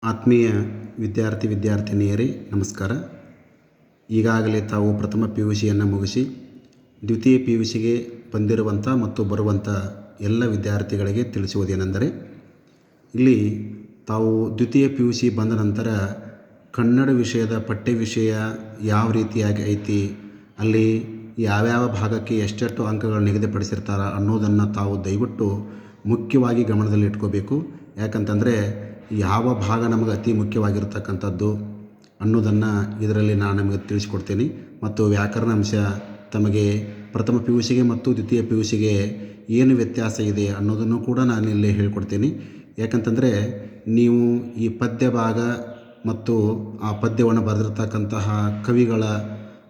ಆತ್ಮೀಯ ವಿದ್ಯಾರ್ಥಿನಿಯರೇ ನಮಸ್ಕಾರ. ಈಗಾಗಲೇ ತಾವು ಪ್ರಥಮ ಪಿ ಯು ಸಿಯನ್ನು ಮುಗಿಸಿ ದ್ವಿತೀಯ ಪಿ ಯು ಸಿಗೆ ಬಂದಿರುವಂಥ ಮತ್ತು ಬರುವಂಥ ಎಲ್ಲ ವಿದ್ಯಾರ್ಥಿಗಳಿಗೆ ತಿಳಿಸುವುದೇನೆಂದರೆ, ಇಲ್ಲಿ ತಾವು ದ್ವಿತೀಯ ಪಿ ಯು ಸಿ ಬಂದ ನಂತರ ಕನ್ನಡ ವಿಷಯದ ಪಠ್ಯ ವಿಷಯ ಯಾವ ರೀತಿಯಾಗಿ ಐತಿ, ಅಲ್ಲಿ ಯಾವ್ಯಾವ ಭಾಗಕ್ಕೆ ಎಷ್ಟೆಷ್ಟು ಅಂಕಗಳು ನಿಗದಿಪಡಿಸಿರ್ತಾರೆ ಅನ್ನೋದನ್ನು ತಾವು ದಯವಿಟ್ಟು ಮುಖ್ಯವಾಗಿ ಗಮನದಲ್ಲಿ ಇಟ್ಕೋಬೇಕು. ಯಾಕಂತಂದರೆ ಯಾವ ಭಾಗ ನಮಗೆ ಅತಿ ಮುಖ್ಯವಾಗಿರ್ತಕ್ಕಂಥದ್ದು ಅನ್ನೋದನ್ನು ಇದರಲ್ಲಿ ನಾನು ನಿಮಗೆ ತಿಳಿಸ್ಕೊಡ್ತೀನಿ. ಮತ್ತು ವ್ಯಾಕರಣ ಅಂಶ ತಮಗೆ ಪ್ರಥಮ ಪಿ ಯು ಸಿಗೆ ಮತ್ತು ದ್ವಿತೀಯ ಪಿ ಯು ಸಿಗೆ ಏನು ವ್ಯತ್ಯಾಸ ಇದೆ ಅನ್ನೋದನ್ನು ಕೂಡ ನಾನು ಇಲ್ಲಿ ಹೇಳ್ಕೊಡ್ತೀನಿ. ಯಾಕಂತಂದರೆ ನೀವು ಈ ಪದ್ಯ ಭಾಗ ಮತ್ತು ಆ ಪದ್ಯವನ್ನು ಬರೆದಿರ್ತಕ್ಕಂತಹ ಕವಿಗಳ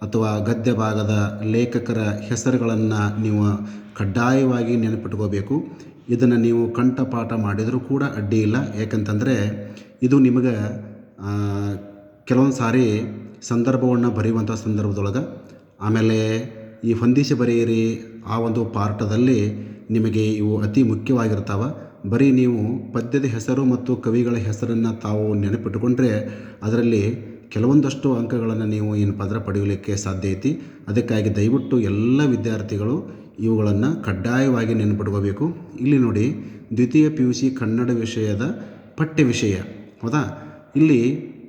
ಅಥವಾ ಗದ್ಯ ಭಾಗದ ಲೇಖಕರ ಹೆಸರುಗಳನ್ನು ನೀವು ಕಡ್ಡಾಯವಾಗಿ ನೆನಪಿಟ್ಕೋಬೇಕು. ಇದನ್ನು ನೀವು ಕಂಠಪಾಠ ಮಾಡಿದರೂ ಕೂಡ ಅಡ್ಡಿ ಇಲ್ಲ. ಯಾಕಂತಂದರೆ ಇದು ನಿಮಗೆ ಕೆಲವೊಂದು ಸಾರಿ ಸಂದರ್ಭವನ್ನು ಬರೆಯುವಂಥ ಸಂದರ್ಭದೊಳಗೆ ಆಮೇಲೆ ಈ ಹೊಂದಿಸಿ ಬರೆಯಿರಿ ಆ ಒಂದು ಪಾಠದಲ್ಲಿ ನಿಮಗೆ ಇವು ಅತಿ ಮುಖ್ಯವಾಗಿರ್ತಾವೆ. ಬರೀ ನೀವು ಪದ್ಯದ ಹೆಸರು ಮತ್ತು ಕವಿಗಳ ಹೆಸರನ್ನು ತಾವು ನೆನಪಿಟ್ಟುಕೊಂಡ್ರೆ ಅದರಲ್ಲಿ ಕೆಲವೊಂದಷ್ಟು ಅಂಕಗಳನ್ನು ನೀವು ಏನಪ್ಪ ಅಂದ್ರೆ ಪಡೆಯಲಿಕ್ಕೆ ಸಾಧ್ಯ ಐತಿ. ಅದಕ್ಕಾಗಿ ದಯವಿಟ್ಟು ಎಲ್ಲ ವಿದ್ಯಾರ್ಥಿಗಳು ಇವುಗಳನ್ನು ಕಡ್ಡಾಯವಾಗಿ ನೆನಪಿಟ್ಕೋಬೇಕು. ಇಲ್ಲಿ ನೋಡಿ, ದ್ವಿತೀಯ ಪಿ ಯು ಸಿ ಕನ್ನಡ ವಿಷಯದ ಪಠ್ಯ ವಿಷಯ ಹೌದಾ. ಇಲ್ಲಿ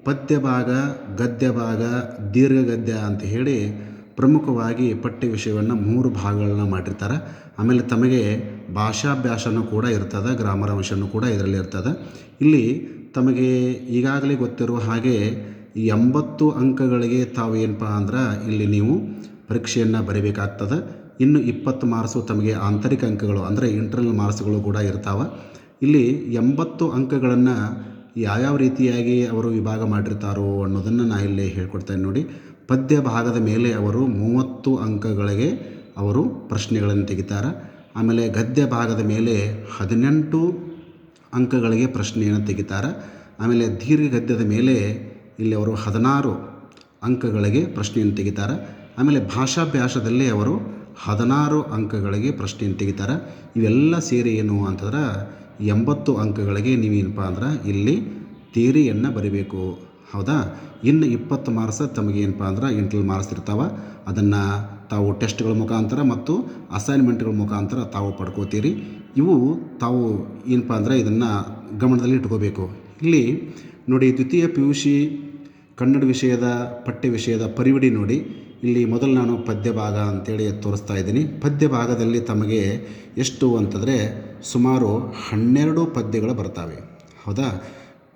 ಪದ್ಯ ಭಾಗ, ಗದ್ಯ ಭಾಗ, ದೀರ್ಘಗದ್ಯ ಅಂತ ಹೇಳಿ ಪ್ರಮುಖವಾಗಿ ಪಠ್ಯ ವಿಷಯವನ್ನು 3 ಭಾಗಗಳನ್ನ ಮಾಡಿರ್ತಾರೆ. ಆಮೇಲೆ ತಮಗೆ ಭಾಷಾಭ್ಯಾಸನೂ ಕೂಡ ಇರ್ತದೆ, ಗ್ರಾಮರ್ ಅಂಶನೂ ಕೂಡ ಇದರಲ್ಲಿ ಇರ್ತದೆ. ಇಲ್ಲಿ ತಮಗೆ ಈಗಾಗಲೇ ಗೊತ್ತಿರುವ ಹಾಗೆ 80 ಅಂಕಗಳಿಗೆ ತಾವು ಏನಪ್ಪ ಅಂದ್ರೆ ಇಲ್ಲಿ ನೀವು ಪರೀಕ್ಷೆಯನ್ನು ಬರೀಬೇಕಾಗ್ತದೆ. ಇನ್ನು 20 ಮಾರ್ಕ್ಸು ತಮಗೆ ಆಂತರಿಕ ಅಂಕಗಳು ಅಂದರೆ ಇಂಟರ್ನಲ್ ಮಾರ್ಕ್ಸ್ಗಳು ಕೂಡ ಇರ್ತಾವೆ. ಇಲ್ಲಿ 80 ಅಂಕಗಳನ್ನು ಯಾವ್ಯಾವ ರೀತಿಯಾಗಿ ಅವರು ವಿಭಾಗ ಮಾಡಿರ್ತಾರೋ ಅನ್ನೋದನ್ನು ನಾನು ಇಲ್ಲಿ ಹೇಳ್ಕೊಡ್ತೇನೆ ನೋಡಿ. ಪದ್ಯ ಭಾಗದ ಮೇಲೆ ಅವರು 30 ಅಂಕಗಳಿಗೆ ಅವರು ಪ್ರಶ್ನೆಗಳನ್ನು ತೆಗಿತಾರೆ. ಆಮೇಲೆ ಗದ್ಯ ಭಾಗದ ಮೇಲೆ 18 ಅಂಕಗಳಿಗೆ ಪ್ರಶ್ನೆಯನ್ನು ತೆಗಿತಾರೆ. ಆಮೇಲೆ ದೀರ್ಘ ಗದ್ಯದ ಮೇಲೆ ಇಲ್ಲಿ ಅವರು 16 ಅಂಕಗಳಿಗೆ ಪ್ರಶ್ನೆಯನ್ನು ತೆಗಿತಾರೆ. ಆಮೇಲೆ ಭಾಷಾಭ್ಯಾಸದಲ್ಲಿ ಅವರು 16 ಅಂಕಗಳಿಗೆ ಪ್ರಶ್ನೆಯನ್ನು ತೆಗಿತಾರೆ. ಇವೆಲ್ಲ ಸೇರಿ ಏನು ಅಂತಂದ್ರೆ 80 ಅಂಕಗಳಿಗೆ ನೀವೇನಪ್ಪ ಅಂದ್ರೆ ಇಲ್ಲಿ ಥಿಯರಿಯನ್ನು ಬರೀಬೇಕು ಹೌದಾ. ಇನ್ನು 20 ಮಾರ್ಕ್ಸ್ ತಮಗೇನಪ್ಪ ಅಂದ್ರೆ ಇಂಟರ್ನಲ್ ಮಾರ್ಕ್ಸ್ ಇರ್ತಾವೆ. ಅದನ್ನು ತಾವು ಟೆಸ್ಟ್ಗಳ ಮುಖಾಂತರ ಮತ್ತು ಅಸೈನ್ಮೆಂಟ್ಗಳ ಮುಖಾಂತರ ತಾವು ಪಡ್ಕೋತೀರಿ. ಇವು ತಾವು ಏನಪ್ಪ ಅಂದರೆ ಇದನ್ನು ಗಮನದಲ್ಲಿ ಇಟ್ಕೋಬೇಕು. ಇಲ್ಲಿ ನೋಡಿ, ದ್ವಿತೀಯ ಪಿ ಯು ಸಿ ಕನ್ನಡ ವಿಷಯದ ಪಠ್ಯ ವಿಷಯದ ಪರಿವಿಡಿ ನೋಡಿ. ಇಲ್ಲಿ ಮೊದಲು ನಾನು ಪದ್ಯ ಭಾಗ ಅಂತೇಳಿ ತೋರಿಸ್ತಾ ಇದ್ದೀನಿ. ಪದ್ಯ ಭಾಗದಲ್ಲಿ ತಮಗೆ ಎಷ್ಟು ಅಂತಂದರೆ ಸುಮಾರು 12 ಪದ್ಯಗಳು ಬರ್ತವೆ ಹೌದಾ.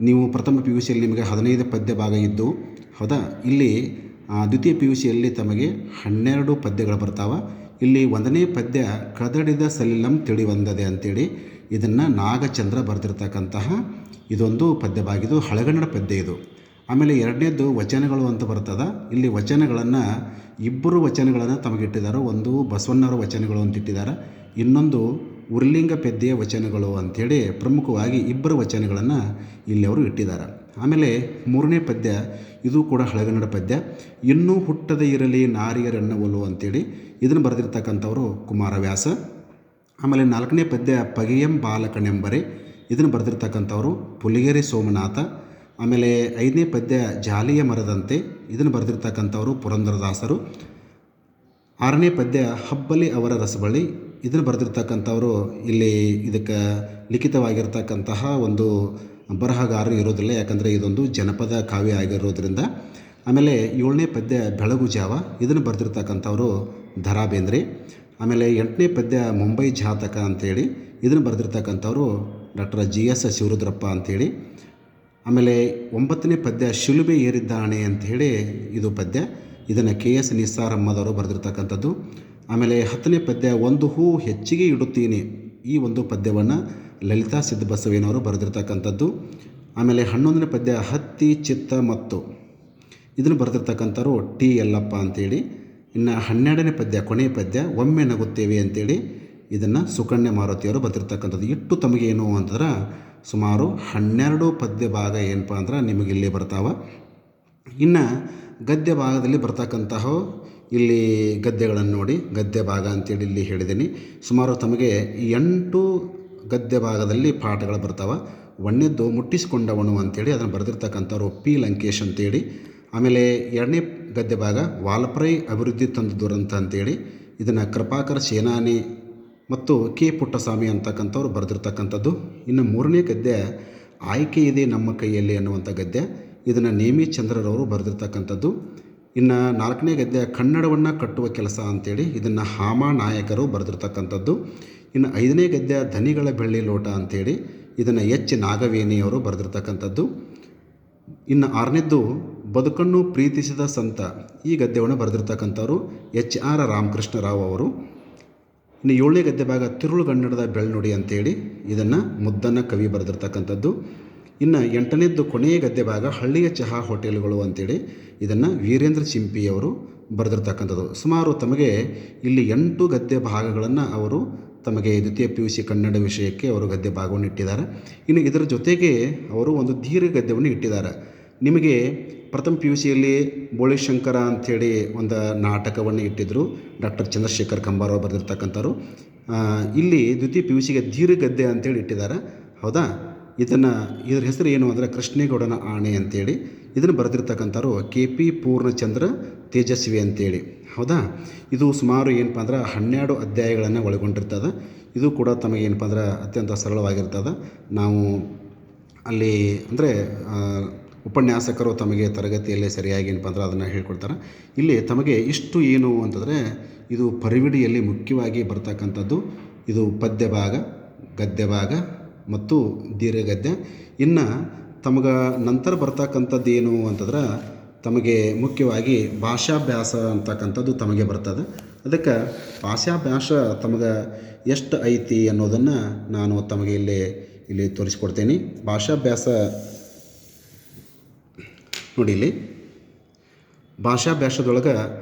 ನೀವು ಪ್ರಥಮ ಪಿ ಯು ಸಿಯಲ್ಲಿ ನಿಮಗೆ 15 ಪದ್ಯ ಭಾಗ ಇದ್ದು ಹೌದಾ. ಇಲ್ಲಿ ದ್ವಿತೀಯ ಪಿ ಯು ಸಿಯಲ್ಲಿ ತಮಗೆ 12 ಪದ್ಯಗಳು ಬರ್ತಾವೆ. ಇಲ್ಲಿ 1ನೇ ಪದ್ಯ ಕದಡಿದ ಸಲಿಲಂ ತಿಳಿವಂದದೆ ಅಂತೇಳಿ ಇದನ್ನು ನಾಗಚಂದ್ರ ಬರೆದಿರ್ತಕ್ಕಂತಹ ಇದೊಂದು ಪದ್ಯ ಭಾಗ. ಇದು ಹಳೆಗನ್ನಡ ಪದ್ಯ ಇದು. ಆಮೇಲೆ 2ನೇದು ವಚನಗಳು ಅಂತ ಬರ್ತದೆ. ಇಲ್ಲಿ ವಚನಗಳನ್ನು 2 ವಚನಗಳನ್ನು ತಮಗಿಟ್ಟಿದ್ದಾರೆ. ಒಂದು ಬಸವಣ್ಣವರ ವಚನಗಳು ಅಂತ ಇಟ್ಟಿದ್ದಾರೆ, ಇನ್ನೊಂದು ಉರ್ಲಿಂಗ ಪೆದ್ದೆಯ ವಚನಗಳು ಅಂಥೇಳಿ ಪ್ರಮುಖವಾಗಿ 2 ವಚನಗಳನ್ನು ಇಲ್ಲಿ ಅವರು ಇಟ್ಟಿದ್ದಾರೆ. ಆಮೇಲೆ 3ನೇ ಪದ್ಯ ಇದು ಕೂಡ ಹಳೆಗನ್ನಡ ಪದ್ಯ. ಇನ್ನೂ ಹುಟ್ಟದೇ ಇರಲಿ ನಾರಿಯರನ್ನವಲು ಅಂತೇಳಿ ಇದನ್ನು ಬರೆದಿರ್ತಕ್ಕಂಥವರು ಕುಮಾರವ್ಯಾಸ. ಆಮೇಲೆ 4ನೇ ಪದ್ಯ ಪಗೆಯಂ ಬಾಲಕನೆಂಬರೆ ಇದನ್ನು ಬರೆದಿರ್ತಕ್ಕಂಥವರು ಪುಲಿಗೆರೆ ಸೋಮನಾಥ. ಆಮೇಲೆ 5ನೇ ಪದ್ಯ ಜಾಲಿಯ ಮರದಂತೆ ಇದನ್ನು ಬರೆದಿರ್ತಕ್ಕಂಥವರು ಪುರಂದರದಾಸರು. 6ನೇ ಪದ್ಯ ಹಬ್ಬಲಿ ಅವರ ರಸಬಳ್ಳಿ ಇದನ್ನು ಬರೆದಿರ್ತಕ್ಕಂಥವರು ಇಲ್ಲಿ ಇದಕ್ಕೆ ಲಿಖಿತವಾಗಿರ್ತಕ್ಕಂತಹ ಒಂದು ಬರಹಗಾರರು ಇರೋದಿಲ್ಲ, ಯಾಕಂದರೆ ಇದೊಂದು ಜನಪದ ಕಾವ್ಯ ಆಗಿರೋದ್ರಿಂದ. ಆಮೇಲೆ 7ನೇ ಪದ್ಯ ಬೆಳಗು ಜಾವ ಇದನ್ನು ಬರೆದಿರ್ತಕ್ಕಂಥವರು ದ ರಾ ಬೇಂದ್ರೆ. ಆಮೇಲೆ 8ನೇ ಪದ್ಯ ಮುಂಬೈ ಜಾತಕ ಅಂಥೇಳಿ ಇದನ್ನು ಬರೆದಿರ್ತಕ್ಕಂಥವರು ಡಾಕ್ಟರ್ GS ಶಿವರುದ್ರಪ್ಪ ಅಂಥೇಳಿ. ಆಮೇಲೆ 9ನೇ ಪದ್ಯ ಶಿಲುಬೆ ಏರಿದ್ದಾನೆ ಅಂಥೇಳಿ ಇದು ಪದ್ಯ. ಇದನ್ನು KS ನಿಸಾರ್ ಅಹ್ಮದ್ ಅವರು ಬರೆದಿರ್ತಕ್ಕಂಥದ್ದು. ಆಮೇಲೆ 10ನೇ ಪದ್ಯ ಒಂದು ಹೂ ಹೆಚ್ಚಿಗೆ ಇಡುತ್ತೀನಿ ಈ ಒಂದು ಪದ್ಯವನ್ನು ಲಲಿತಾ ಸಿದ್ದಬಸವೇನವರು ಬರೆದಿರ್ತಕ್ಕಂಥದ್ದು. ಆಮೇಲೆ 11ನೇ ಪದ್ಯ ಹತ್ತಿ ಚಿತ್ತ ಮತ್ತು ಇದನ್ನು ಬರೆದಿರ್ತಕ್ಕಂಥವ್ರು ಟಿ ಯಲ್ಲಪ್ಪ ಅಂಥೇಳಿ. ಇನ್ನು 12ನೇ ಪದ್ಯ ಕೊನೆಯ ಪದ್ಯ ಒಮ್ಮೆ ನಗುತ್ತೇವೆ ಅಂಥೇಳಿ ಇದನ್ನು ಸುಕನ್ಯಾ ಮಾರುತಿಯವರು ಬರೆದಿರ್ತಕ್ಕಂಥದ್ದು. ಇಟ್ಟು ತಮಗೇನು ಅಂತಂದ್ರೆ ಸುಮಾರು 12 ಪದ್ಯ ಭಾಗ ಏನಪ್ಪ ಅಂದ್ರೆ ನಿಮಗೆ ಇಲ್ಲಿ ಬರ್ತಾವೆ. ಇನ್ನು ಗದ್ಯ ಭಾಗದಲ್ಲಿ ಬರ್ತಕ್ಕಂತಹ ಇಲ್ಲಿ ಗದ್ಯಗಳನ್ನು ನೋಡಿ, ಗದ್ಯ ಭಾಗ ಅಂತೇಳಿ ಇಲ್ಲಿ ಹೇಳಿದ್ದೀನಿ. ಸುಮಾರು ತಮಗೆ 8 ಗದ್ಯ ಭಾಗದಲ್ಲಿ ಪಾಠಗಳು ಬರ್ತಾವೆ. ಒಂದನೇದ್ದು ಮುಟ್ಟಿಸಿಕೊಂಡವನು ಅಂತೇಳಿ ಅದನ್ನು ಬರೆದಿರ್ತಕ್ಕಂಥವ್ರು ಪಿ ಲಂಕೇಶ್ ಅಂತೇಳಿ. ಆಮೇಲೆ ಎರಡನೇ ಗದ್ಯ ಭಾಗ ವಾಲ್ಪ್ರೈ ಅಭಿವೃದ್ಧಿ ತಂದು ದುರಂತ ಅಂತೇಳಿ, ಇದನ್ನು ಕೃಪಾಕರ್ ಸೇನಾನಿ ಮತ್ತು ಕೆ ಪುಟ್ಟಸ್ವಾಮಿ ಅಂತಕ್ಕಂಥವ್ರು ಬರೆದಿರ್ತಕ್ಕಂಥದ್ದು. ಇನ್ನು ಮೂರನೇ ಗದ್ಯ ಆಯ್ಕೆ ಇದೆ ನಮ್ಮ ಕೈಯಲ್ಲಿ ಅನ್ನುವಂಥ ಗದ್ಯ, ಇದನ್ನು ನೇಮಿ ಚಂದ್ರರವರು ಬರೆದಿರ್ತಕ್ಕಂಥದ್ದು. ಇನ್ನು ನಾಲ್ಕನೇ ಗದ್ಯ ಕನ್ನಡವನ್ನು ಕಟ್ಟುವ ಕೆಲಸ ಅಂತೇಳಿ, ಇದನ್ನು ಹಾಮ ನಾಯಕರು ಬರೆದಿರ್ತಕ್ಕಂಥದ್ದು. ಇನ್ನು ಐದನೇ ಗದ್ಯ ಧನಿಗಳ ಬೆಳ್ಳಿ ಲೋಟ ಅಂಥೇಳಿ, ಇದನ್ನು ಎಚ್ ನಾಗವೇಣಿಯವರು ಬರೆದಿರ್ತಕ್ಕಂಥದ್ದು. ಇನ್ನು ಆರನೇದ್ದು ಬದುಕನ್ನು ಪ್ರೀತಿಸಿದ ಸಂತ, ಈ ಗದ್ಯವನ್ನು ಬರೆದಿರ್ತಕ್ಕಂಥವ್ರು ಎಚ್ ಆರ್ ರಾಮಕೃಷ್ಣ ರಾವ್ ಅವರು. ಇನ್ನು ಏಳನೇ ಗದ್ಯ ಭಾಗ ತಿರುಳುಗನ್ನಡದ ಬೆಳ್ನುಡಿ ಅಂತೇಳಿ, ಇದನ್ನು ಮುದ್ದಣ್ಣ ಕವಿ ಬರೆದಿರ್ತಕ್ಕಂಥದ್ದು. ಇನ್ನು ಎಂಟನೇದ್ದು ಕೊನೆಯ ಗದ್ಯ ಭಾಗ ಹಳ್ಳಿಯ ಚಹಾ ಹೋಟೆಲ್ಗಳು ಅಂತೇಳಿ, ಇದನ್ನು ವೀರೇಂದ್ರ ಚಿಂಪಿಯವರು ಬರೆದಿರ್ತಕ್ಕಂಥದ್ದು. ಸುಮಾರು ತಮಗೆ ಇಲ್ಲಿ 8 ಗದ್ಯ ಭಾಗಗಳನ್ನು ಅವರು ತಮಗೆ ದ್ವಿತೀಯ PUC ಕನ್ನಡ ವಿಷಯಕ್ಕೆ ಅವರು ಗದ್ಯ ಭಾಗವನ್ನು ಇಟ್ಟಿದ್ದಾರೆ. ಇನ್ನು ಇದರ ಜೊತೆಗೆ ಅವರು ಒಂದು ದೀರ್ಘ ಗದ್ಯವನ್ನು ಇಟ್ಟಿದ್ದಾರೆ. ನಿಮಗೆ ಪ್ರಥಮ PUCಯಲ್ಲಿ ಬೋಳಿಶಂಕರ ಅಂಥೇಳಿ ಒಂದು ನಾಟಕವನ್ನು ಇಟ್ಟಿದ್ದರು, ಡಾಕ್ಟರ್ ಚಂದ್ರಶೇಖರ್ ಕಂಬಾರ್ ಅವರು ಬರೆದಿರ್ತಕ್ಕಂಥವ್ರು. ಇಲ್ಲಿ ದ್ವಿತೀಯ PUCಗೆ ದೀರ್ಘ ಗದ್ಯ ಅಂತೇಳಿ ಇಟ್ಟಿದ್ದಾರೆ, ಹೌದಾ. ಇದರ ಹೆಸರು ಏನು ಅಂದರೆ ಕೃಷ್ಣೇಗೌಡನ ಆಣೆ ಅಂತೇಳಿ, ಇದನ್ನು ಬರೆದಿರ್ತಕ್ಕಂಥವ್ರು KP ಪೂರ್ಣಚಂದ್ರ ತೇಜಸ್ವಿ ಅಂತೇಳಿ, ಹೌದಾ. ಇದು ಸುಮಾರು ಏನಪ್ಪ ಅಂದ್ರೆ 12 ಅಧ್ಯಾಯಗಳನ್ನು ಒಳಗೊಂಡಿರ್ತದೆ. ಇದು ಕೂಡ ತಮಗೆ ಏನಪ್ಪ ಅಂದ್ರೆ ಅತ್ಯಂತ ಸರಳವಾಗಿರ್ತದೆ. ನಾವು ಅಲ್ಲಿ ಅಂದರೆ ಉಪನ್ಯಾಸಕರು ತಮಗೆ ತರಗತಿಯಲ್ಲೇ ಸರಿಯಾಗಿ ಏನಪ್ಪ ಅಂದ್ರೆ ಅದನ್ನು ಹೇಳ್ಕೊಡ್ತಾರೆ. ಇಲ್ಲಿ ತಮಗೆ ಇಷ್ಟು ಏನು ಅಂತಂದರೆ, ಇದು ಪರಿವಿಡಿಯಲ್ಲಿ ಮುಖ್ಯವಾಗಿ ಬರ್ತಕ್ಕಂಥದ್ದು ಇದು ಪದ್ಯ ಭಾಗ, ಗದ್ಯ ಭಾಗ ಮತ್ತು ದೀರ್ಘಗದ್ಯ. ಇನ್ನು ತಮಗೆ ನಂತರ ಬರ್ತಕ್ಕಂಥದ್ದು ಏನು ಅಂತಂದ್ರೆ, ತಮಗೆ ಮುಖ್ಯವಾಗಿ ಭಾಷಾಭ್ಯಾಸ ಅಂತಕ್ಕಂಥದ್ದು ತಮಗೆ ಬರ್ತದೆ. ಅದಕ್ಕೆ ಭಾಷಾಭ್ಯಾಸ ತಮಗೆ ಎಷ್ಟು ಐತಿ ಅನ್ನೋದನ್ನು ನಾನು ತಮಗೆ ಇಲ್ಲಿ ತೋರಿಸ್ಕೊಡ್ತೀನಿ. ಭಾಷಾಭ್ಯಾಸ ನೋಡಿ, ಇಲ್ಲಿ ಭಾಷಾಭ್ಯಾಸದೊಳಗೆ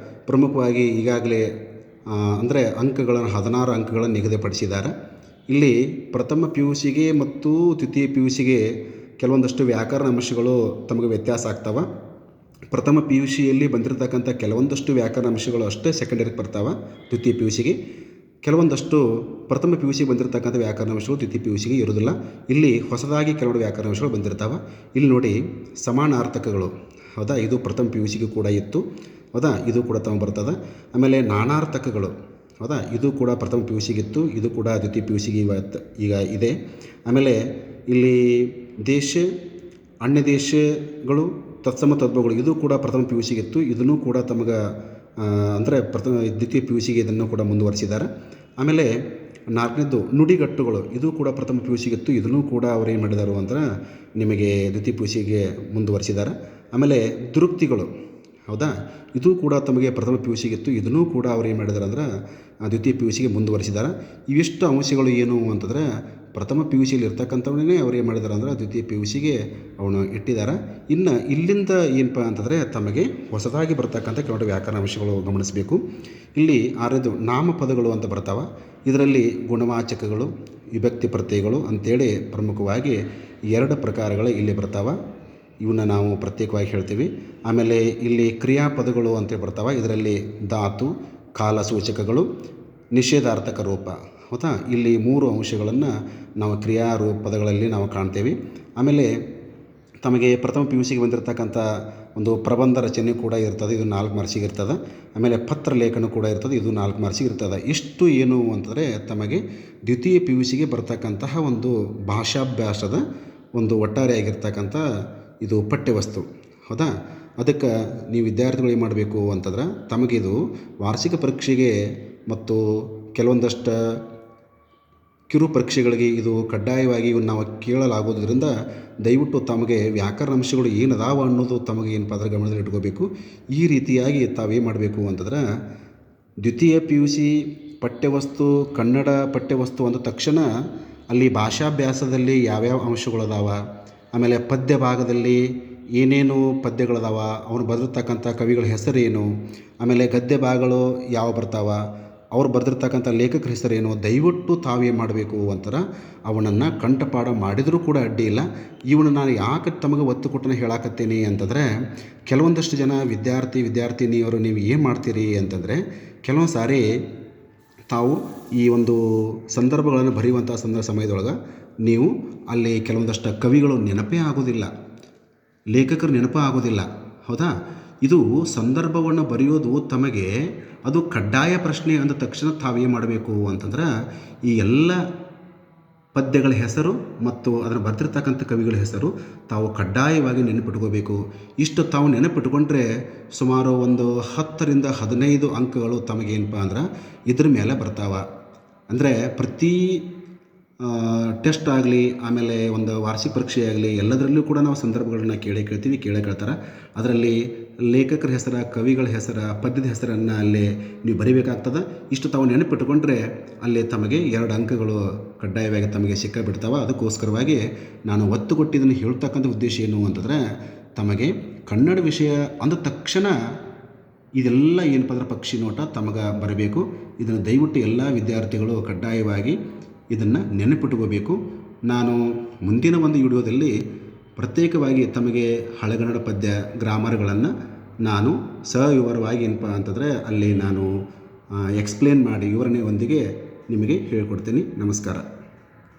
ಪ್ರಮುಖವಾಗಿ ಈಗಾಗಲೇ ಅಂದರೆ ಅಂಕಗಳನ್ನು 16 ಅಂಕಗಳನ್ನು ನಿಗದಿಪಡಿಸಿದ್ದಾರೆ. ಇಲ್ಲಿ ಪ್ರಥಮ PUCಗೆ ಮತ್ತು ದ್ವಿತೀಯ PUCಗೆ ಕೆಲವೊಂದಷ್ಟು ವ್ಯಾಕರಣ ಅಂಶಗಳು ತಮಗೆ ವ್ಯತ್ಯಾಸ ಆಗ್ತವೆ. ಪ್ರಥಮ PUCಯಲ್ಲಿ ಬಂದಿರತಕ್ಕಂಥ ಕೆಲವೊಂದಷ್ಟು ವ್ಯಾಕರಣ ಅಂಶಗಳು ಅಷ್ಟೇ ಸೆಕೆಂಡರಿಗೆ ಬರ್ತಾವೆ ದ್ವಿತೀಯ PUCಗೆ. ಕೆಲವೊಂದಷ್ಟು ಪ್ರಥಮ PUCಗೆ ಬಂದಿರತಕ್ಕಂಥ ವ್ಯಾಕರಣ ಅಂಶಗಳು ದ್ವಿತೀಯ PUCಗೆ ಇರೋದಿಲ್ಲ. ಇಲ್ಲಿ ಹೊಸದಾಗಿ ಕೆಲವೊಂದು ವ್ಯಾಕರಣ ಅಂಶಗಳು ಬಂದಿರ್ತಾವೆ. ಇಲ್ಲಿ ನೋಡಿ, ಸಮಾನಾರ್ಥಕಗಳು, ಹೌದಾ, ಇದು ಪ್ರಥಮ PUCಗೆ ಕೂಡ ಇತ್ತು, ಹೌದಾ, ಇದು ಕೂಡ ತಮ್ಮ ಬರ್ತದೆ. ಆಮೇಲೆ ನಾನಾರ್ಥಕಗಳು, ಹೌದಾ, ಇದು ಕೂಡ ಪ್ರಥಮ PUCಗಿತ್ತು, ಇದು ಕೂಡ ದ್ವಿತೀಯ PUCಗೆ ಈಗ ಇದೆ. ಆಮೇಲೆ ಇಲ್ಲಿ ದೇಶ, ಅನ್ಯ ದೇಶಗಳು, ತತ್ಸಮ ತದ್ಭವಗಳು, ಇದು ಕೂಡ ಪ್ರಥಮ PUCಗಿತ್ತು, ಇದನ್ನು ಕೂಡ ತಮಗೆ ಅಂದರೆ ದ್ವಿತೀಯ PUCಗೆ ಇದನ್ನು ಕೂಡ ಮುಂದುವರಿಸಿದ್ದಾರೆ. ಆಮೇಲೆ ನಾಲ್ಕನೇದು ನುಡಿಗಟ್ಟುಗಳು, ಇದು ಕೂಡ ಪ್ರಥಮ PUCಗಿತ್ತು, ಇದನ್ನು ಕೂಡ ಅವರು ಏನು ಮಾಡಿದರು ಅಂದ್ರೆ ನಿಮಗೆ ದ್ವಿತೀಯ PUCಗೆ ಮುಂದುವರಿಸಿದ್ದಾರೆ. ಆಮೇಲೆ ದುರುಕ್ತಿಗಳು, ಹೌದಾ, ಇದು ಕೂಡ ತಮಗೆ ಪ್ರಥಮ PUCಗಿತ್ತು, ಇದನ್ನು ಕೂಡ ಅವ್ರು ಏನು ಮಾಡಿದ್ದಾರೆ ಅಂದ್ರೆ ದ್ವಿತೀಯ PUCಗೆ ಮುಂದುವರಿಸಿದ್ದಾರೆ. ಇವಿಷ್ಟು ಅಂಶಗಳು ಏನು ಅಂತಂದರೆ ಪ್ರಥಮ PUCಯಲ್ಲಿ ಇರ್ತಕ್ಕಂಥವನ್ನೇ ಅವ್ರು ಏನು ಮಾಡಿದ್ದಾರೆ ಅಂದ್ರೆ ದ್ವಿತೀಯ PUCಗೆ ಅವನು ಇಟ್ಟಿದ್ದಾರೆ. ಇನ್ನು ಇಲ್ಲಿಂದ ಏನಪ್ಪ ಅಂತಂದರೆ ತಮಗೆ ಹೊಸದಾಗಿ ಬರ್ತಕ್ಕಂಥ ಕೆಲವೊಂದು ವ್ಯಾಕರಣ ಅಂಶಗಳು ಗಮನಿಸಬೇಕು. ಇಲ್ಲಿ ಆರನೇದು ನಾಮಪದಗಳು ಅಂತ ಬರ್ತಾವೆ. ಇದರಲ್ಲಿ ಗುಣವಾಚಕಗಳು, ವಿಭಕ್ತಿ ಪ್ರತ್ಯಯಗಳು ಅಂತೇಳಿ ಪ್ರಮುಖವಾಗಿ 2 ಪ್ರಕಾರಗಳು ಇಲ್ಲಿ ಬರ್ತಾವೆ. ಇವನ್ನ ನಾವು ಪ್ರತ್ಯೇಕವಾಗಿ ಹೇಳ್ತೀವಿ. ಆಮೇಲೆ ಇಲ್ಲಿ ಕ್ರಿಯಾಪದಗಳು ಅಂತ ಬರ್ತಾವೆ. ಇದರಲ್ಲಿ ಧಾತು, ಕಾಲಸೂಚಕಗಳು, ನಿಷೇಧಾರ್ಥಕ ರೂಪ, ಹೌದಾ. ಇಲ್ಲಿ 3 ಅಂಶಗಳನ್ನು ನಾವು ಪದಗಳಲ್ಲಿ ನಾವು ಕಾಣ್ತೇವೆ. ಆಮೇಲೆ ತಮಗೆ ಪ್ರಥಮ PUCಗೆ ಬಂದಿರತಕ್ಕಂಥ ಒಂದು ಪ್ರಬಂಧ ರಚನೆ ಕೂಡ ಇರ್ತದೆ, ಇದು 4 ಮಾರ್ಕ್ಸಿಗೆ ಇರ್ತದೆ. ಆಮೇಲೆ ಪತ್ರ ಲೇಖನ ಕೂಡ ಇರ್ತದೆ, ಇದು 4 ಮಾರ್ಕ್ಸಿಗೆ ಇರ್ತದೆ. ಇಷ್ಟು ಏನು ಅಂತಂದರೆ ತಮಗೆ ದ್ವಿತೀಯ PUCಗೆ ಬರ್ತಕ್ಕಂತಹ ಒಂದು ಭಾಷಾಭ್ಯಾಸದ ಒಂದು ಒಟ್ಟಾರೆಯಾಗಿರ್ತಕ್ಕಂಥ ಇದು ಪಠ್ಯವಸ್ತು, ಹೌದಾ. ಅದಕ್ಕೆ ನೀವು ವಿದ್ಯಾರ್ಥಿಗಳು ಏನು ಮಾಡಬೇಕು ಅಂತಂದ್ರೆ, ತಮಗಿದು ವಾರ್ಷಿಕ ಪರೀಕ್ಷೆಗೆ ಮತ್ತು ಕೆಲವೊಂದಷ್ಟು ಕಿರು ಪರೀಕ್ಷೆಗಳಿಗೆ ಇದು ಕಡ್ಡಾಯವಾಗಿ ಇವನ್ನು ನಾವು ಕೇಳಲಾಗೋದ್ರಿಂದ ದಯವಿಟ್ಟು ತಮಗೆ ವ್ಯಾಕರಣ ಅಂಶಗಳು ಏನದಾವ ಅನ್ನೋದು ತಮಗೆ ಏನಪ್ಪ ಅದರ ಗಮನದಲ್ಲಿ ಇಟ್ಕೋಬೇಕು. ಈ ರೀತಿಯಾಗಿ ತಾವೇನು ಮಾಡಬೇಕು ಅಂತಂದ್ರೆ, ದ್ವಿತೀಯ PUC ಪಠ್ಯವಸ್ತು ಕನ್ನಡ ಪಠ್ಯವಸ್ತು ಅಂದ ತಕ್ಷಣ ಅಲ್ಲಿ ಭಾಷಾಭ್ಯಾಸದಲ್ಲಿ ಯಾವ್ಯಾವ ಅಂಶಗಳದಾವ, ಆಮೇಲೆ ಪದ್ಯ ಭಾಗದಲ್ಲಿ ಏನೇನು ಪದ್ಯಗಳದಾವ, ಅವನು ಬರೆದಿರ್ತಕ್ಕಂಥ ಕವಿಗಳ ಹೆಸರೇನು, ಆಮೇಲೆ ಗದ್ಯ ಭಾಗಗಳು ಯಾವ ಬರ್ತಾವ, ಅವ್ರು ಬರೆದಿರ್ತಕ್ಕಂಥ ಲೇಖಕರ ಹೆಸರೇನು, ದಯವಿಟ್ಟು ತಾವೇನು ಮಾಡಬೇಕು ಅಂತಾರೆ ಅವನನ್ನು ಕಂಠಪಾಠ ಮಾಡಿದರೂ ಕೂಡ ಅಡ್ಡಿ ಇಲ್ಲ. ಇವನು ನಾನು ಯಾಕೆ ತಮಗೆ ಒತ್ತು ಕೊಟ್ಟನ ಹೇಳಾಕತ್ತೀನಿ ಅಂತಂದರೆ, ಕೆಲವೊಂದಷ್ಟು ಜನ ವಿದ್ಯಾರ್ಥಿನಿಯವರು ನೀವು ಏನು ಮಾಡ್ತೀರಿ ಅಂತಂದರೆ, ಕೆಲವೊಂದು ಸಾರಿ ತಾವು ಈ ಒಂದು ಸಂದರ್ಭಗಳನ್ನು ಬರೆಯುವಂಥ ಸಮಯದೊಳಗೆ ನೀವು ಅಲ್ಲಿ ಕೆಲವೊಂದಷ್ಟು ಕವಿಗಳು ನೆನಪೇ ಆಗೋದಿಲ್ಲ, ಲೇಖಕರು ನೆನಪು ಆಗೋದಿಲ್ಲ. ಹೌದಾ? ಇದು ಸಂದರ್ಭವನ್ನು ಬರೆಯೋದು ತಮಗೆ ಅದು ಕಡ್ಡಾಯ ಪ್ರಶ್ನೆ ಅಂದ ತಕ್ಷಣ ತಾವೇನು ಮಾಡಬೇಕು ಅಂತಂದ್ರೆ ಈ ಎಲ್ಲ ಪದ್ಯಗಳ ಹೆಸರು ಮತ್ತು ಅದನ್ನು ಬರ್ತಿರ್ತಕ್ಕಂಥ ಕವಿಗಳ ಹೆಸರು ತಾವು ಕಡ್ಡಾಯವಾಗಿ ನೆನಪಿಟ್ಕೋಬೇಕು. ಇಷ್ಟು ತಾವು ನೆನಪಿಟ್ಕೊಂಡ್ರೆ ಸುಮಾರು ಒಂದು 10ರಿಂದ 15 ಅಂಕಗಳು ತಮಗೇನಪ್ಪ ಅಂದ್ರೆ ಇದ್ರ ಮೇಲೆ ಬರ್ತಾವೆ. ಅಂದರೆ ಪ್ರತಿ ಟೆಸ್ಟ್ ಆಗಲಿ, ಆಮೇಲೆ ಒಂದು ವಾರ್ಷಿಕ ಪರೀಕ್ಷೆ ಆಗಲಿ, ಎಲ್ಲದರಲ್ಲೂ ಕೂಡ ನಾವು ಸಂದರ್ಭಗಳನ್ನ ಕೇಳ್ತಾರೆ. ಅದರಲ್ಲಿ ಲೇಖಕರ ಹೆಸರು, ಕವಿಗಳ ಹೆಸರು, ಪದ್ಯದ ಹೆಸರನ್ನು ಅಲ್ಲಿ ನೀವು ಬರೀಬೇಕಾಗ್ತದೆ. ಇಷ್ಟು ತಾವು ನೆನಪಿಟ್ಟುಕೊಂಡ್ರೆ ಅಲ್ಲಿ ತಮಗೆ 2 ಅಂಕಗಳು ಕಡ್ಡಾಯವಾಗಿ ತಮಗೆ ಸಿಕ್ಕಿಬಿಡ್ತಾವೆ. ಅದಕ್ಕೋಸ್ಕರವಾಗಿ ನಾನು ಒತ್ತು ಕೊಟ್ಟು ಇದನ್ನು ಹೇಳ್ತಕ್ಕಂಥ ಉದ್ದೇಶ ಏನು ಅಂತಂದರೆ, ತಮಗೆ ಕನ್ನಡ ವಿಷಯ ಅಂದ ತಕ್ಷಣ ಇದೆಲ್ಲ ಏನಪ್ಪ ಅಂದ್ರೆ ಪಕ್ಷಿ ನೋಟ ತಮಗೆ ಬರಬೇಕು. ಇದನ್ನು ದಯವಿಟ್ಟು ಎಲ್ಲ ವಿದ್ಯಾರ್ಥಿಗಳು ಕಡ್ಡಾಯವಾಗಿ ಇದನ್ನು ನೆನಪಿಟ್ಕೋಬೇಕು. ನಾನು ಮುಂದಿನ ಒಂದು ವಿಡಿಯೋದಲ್ಲಿ ಪ್ರತ್ಯೇಕವಾಗಿ ತಮಗೆ ಹಳೆಗನ್ನಡ ಪದ್ಯ ಗ್ರಾಮರ್ಗಳನ್ನು ನಾನು ಸವಿವರವಾಗಿ ಏನಪ್ಪ ಅಂತಂದರೆ ಅಲ್ಲಿ ನಾನು ಎಕ್ಸ್ಪ್ಲೇನ್ ಮಾಡಿ ವಿವರಣೆಯೊಂದಿಗೆ ನಿಮಗೆ ಹೇಳಿಕೊಡ್ತೀನಿ. ನಮಸ್ಕಾರ.